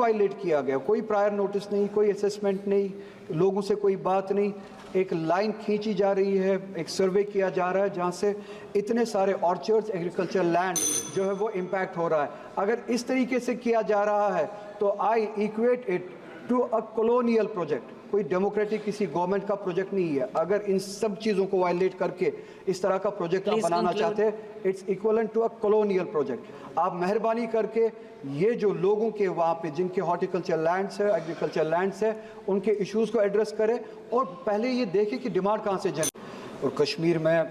Wallet کیا گیا؟ کوئی پرائر نوٹس نہیں, کوئی اسیسمنٹ نہیں, لوگوں سے کوئی بات نہیں. ایک لائن کھینچی جا رہی ہے, ایک سروے کیا جا رہا ہے جہاں سے اتنے سارے آرچرڈز, ایگریکلچر لینڈ جو ہے وہ امپیکٹ ہو رہا ہے. اگر اس طریقے سے کیا جا رہا ہے تو I equate it to a colonial project. کوئی ڈیموکریٹک کسی گورنمنٹ کا پروجیکٹ نہیں ہے. اگر ان سب چیزوں کو وائلیٹ کر کے اس طرح کا پروجیکٹ آپ بنانا چاہتے ہیں, it's equivalent to a colonial project. آپ مہربانی کر کے یہ جو لوگوں کے وہاں پہ جن کے ہارٹیکلچر لینڈس ہے, ایگریکلچر لینڈس ہے, ان کے ایشوز کو ایڈریس کریں اور پہلے یہ دیکھیں کہ ڈیمانڈ کہاں سے جنریٹ. اور کشمیر میں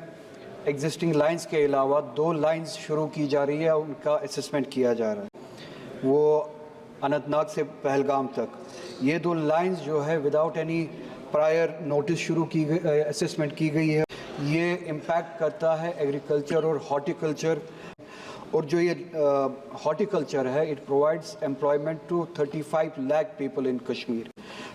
ایگزسٹنگ لائنز کے علاوہ 2 لائنز شروع کی جا رہی ہے, ان کا اسسمنٹ کیا جا رہا ہے. وہ اننت ناگ سے پہلگام تک. یہ 2 لائنز جو ہے وداؤٹ اینی پرائر نوٹس شروع کی گئی, اسسمنٹ کی گئی ہے. یہ امپیکٹ کرتا ہے ایگریکلچر اور ہارٹیکلچر. اور جو یہ ہارٹیکلچر ہے, it provides employment to 35 lakh people in Kashmir.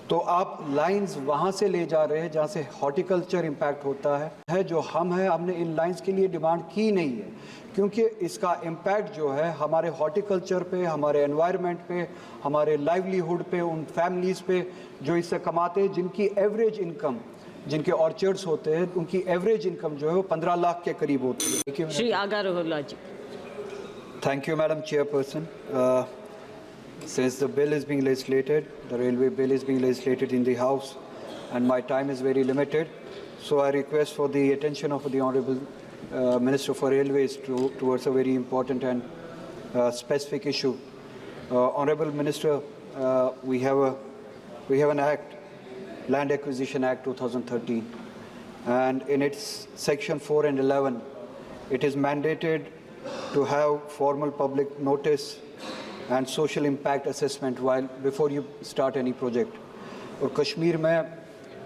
تو آپ لائنز وہاں سے لے جا رہے ہیں جہاں سے ہارٹیکلچر امپیکٹ ہوتا ہے. جو ہم نے ان لائنز کے لیے ڈیمانڈ کی نہیں ہے, کیونکہ اس کا امپیکٹ جو ہے ہمارے ہارٹیکلچر پہ, ہمارے انوائرمنٹ پہ, ہمارے لائیولیہوڈ پہ, ان فیملیز پہ جو اس سے کماتے ہیں, جن کی ایوریج انکم, جن کے آرچرڈز ہوتے ہیں, ان کی ایوریج انکم جو ہے وہ 15 لاکھ کے قریب ہوتی ہے. شری آگا رولا جی. Thank you, Madam Chairperson. Since the bill is being legislated, the railway bill is being legislated in the House, and my time is very limited, so I request for the attention of the Honourable Minister for Railways towards a very important and specific issue. Honourable Minister, we have an act, Land Acquisition Act 2013, and in its section 4 and 11, it is mandated to have formal public notice and social impact assessment before you start any project. اور کشمیر میں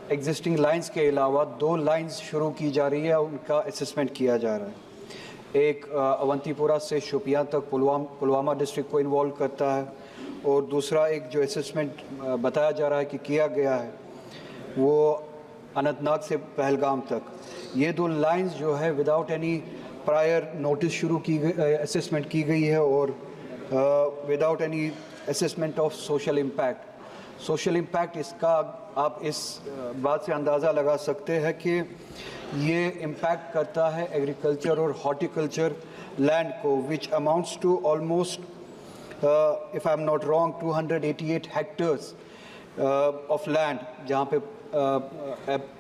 existing lines کے علاوہ 2 lines شروع کی جا رہی ہے, ان کا اسسمنٹ کیا جا رہا ہے. ایک اونتی پورہ سے شوپیاں تک پلوامہ ڈسٹرکٹ کو انوالو کرتا ہے, اور دوسرا ایک جو اسسمنٹ بتایا جا رہا ہے کہ کیا گیا ہے وہ اننت ناگ سے پہلگام تک. یہ 2 لائنز جو ہے وداؤٹ اینی پرائر نوٹس شروع کی گئی, اسسمنٹ کی گئی ہے, اور without any assessment of social impact. Social impact اس کا آپ اس بات سے اندازہ لگا سکتے ہیں کہ یہ امپیکٹ کرتا ہے ایگریکلچر اور ہارٹیکلچر لینڈ کو, which amounts to almost, if I'm not wrong, 288 hectares of land, جہاں پہ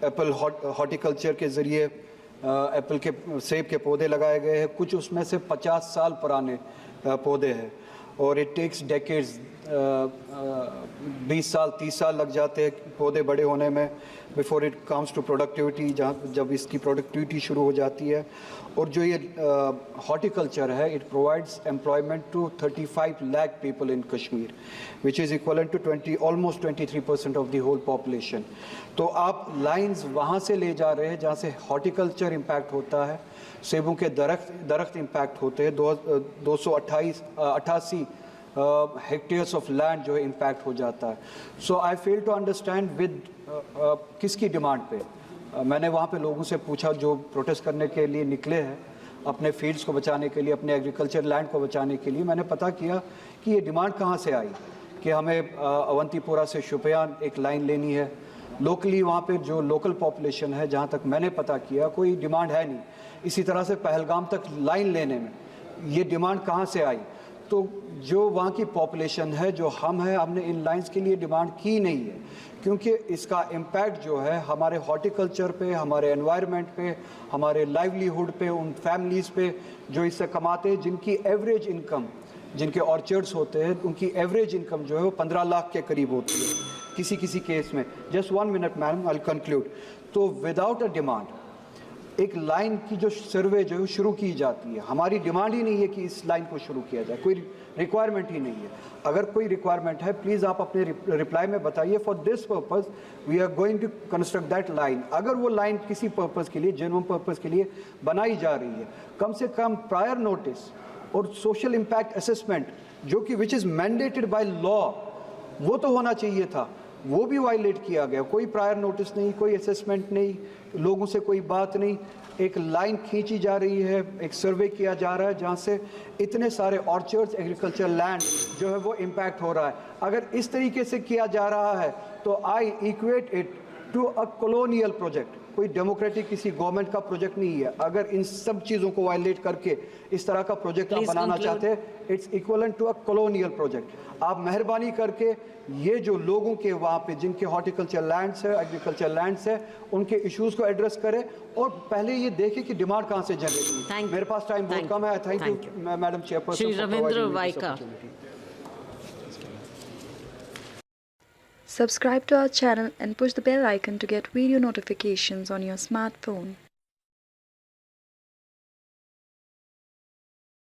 ایپل ہارٹیکلچر کے ذریعے ایپل کے سیب کے پودے لگائے گئے ہیں. کچھ اس میں سے 50 سال پرانے پودے ہیں, اور اٹ ٹیکس ڈیکیڈز, 20 سال 30 سال لگ جاتے ہیں پودے بڑے ہونے میں before it comes to productivity, جب اس کی پروڈکٹیوٹی شروع ہو جاتی ہے. اور جو یہ ہارٹیکلچر ہے, it provides employment to 35 lakh people in Kashmir, which is equivalent to almost 23% of the whole population. تو آپ لائنز وہاں سے لے جا رہے ہیں جہاں سے ہارٹیکلچر امپیکٹ ہوتا ہے, سیبوں کے درخت امپیکٹ ہوتے ہیں. 288 ہیکٹیئرس آف لینڈ جو ہے امپیکٹ ہو جاتا ہے. سو آئی فیل ٹو انڈرسٹینڈ کس کی ڈیمانڈ پہ. میں نے وہاں پہ لوگوں سے پوچھا جو پروٹیسٹ کرنے کے لیے نکلے ہیں, اپنے فیلڈز کو بچانے کے لیے, اپنے ایگریکلچر لینڈ کو بچانے کے لیے. میں نے پتہ کیا کہ یہ ڈیمانڈ کہاں سے آئی کہ ہمیں اونتی پورہ سے شوپیان ایک لائن لینی ہے. لوکلی وہاں پہ جو لوکل پاپولیشن ہے, جہاں تک میں نے پتہ کیا, کوئی ڈیمانڈ ہے نہیں. اسی طرح سے پہلگام تک لائن لینے میں یہ ڈیمانڈ کہاں سے آئی؟ تو جو وہاں کی پاپولیشن ہے, جو ہم نے ان لائنز کے لیے ڈیمانڈ کی نہیں ہے, کیونکہ اس کا امپیکٹ جو ہے ہمارے ہارٹیکلچر پہ, ہمارے انوائرمنٹ پہ, ہمارے لائیولیہوڈ پہ, ان فیملیز پہ جو اس سے کماتے ہیں, جن کی ایوریج انکم, جن کے آرچرڈز ہوتے ہیں, ان کی ایوریج انکم جو ہے وہ 15 لاکھ کے قریب ہوتی ہے کسی کیس میں. جسٹ 1 منٹ میڈم, آئی ول کنکلوڈ. تو وداؤٹ اے ڈیمانڈ ایک لائن کی جو سروے جو ہے شروع کی جاتی ہے, ہماری ڈیمانڈ ہی نہیں ہے کہ اس لائن کو شروع کیا جائے, کوئی ریکوائرمنٹ ہی نہیں ہے. اگر کوئی ریکوائرمنٹ ہے پلیز آپ اپنے رپلائی میں بتائیے. For this purpose we are going to construct that line. اگر وہ لائن کسی پرپز کے لیے, جینوئن پرپز کے لیے بنائی جا رہی ہے, کم سے کم پرائر نوٹس اور سوشل امپیکٹ اسسمنٹ جو کہ وچ از مینڈیٹڈ بائی لا, وہ تو ہونا چاہیے تھا. وہ بھی وائلیٹ کیا گیا. کوئی پرائر نوٹس نہیں, کوئی اسیسمنٹ نہیں, لوگوں سے کوئی بات نہیں. ایک لائن کھینچی جا رہی ہے, ایک سروے کیا جا رہا ہے جہاں سے اتنے سارے آرچرڈز, ایگریکلچر لینڈ جو ہے وہ امپیکٹ ہو رہا ہے. اگر اس طریقے سے کیا جا رہا ہے تو I equate it to a colonial project. کوئی ڈیموکریٹک کسی گورنمنٹ کا پروجیکٹ نہیں ہے. اگر ان سب چیزوں کو وائلیٹ کر کے اس طرح کا پروجیکٹ آپ بنانا چاہتے ہیں, it's equivalent to a colonial project. آپ مہربانی کر کے یہ جو لوگوں کے وہاں پہ جن کے ہارٹیکلچر لینڈس ہے, ایگریکلچر لینڈس ہے, ان کے ایشوز کو ایڈریس کریں اور پہلے یہ دیکھیں کہ ڈیمانڈ کہاں سے جنریٹ ہوئی. میرے پاس ٹائم بہت کم ہے. Thank you madam chair person for providing me this opportunity. Subscribe to our channel and push the bell icon to get video notifications on your smartphone.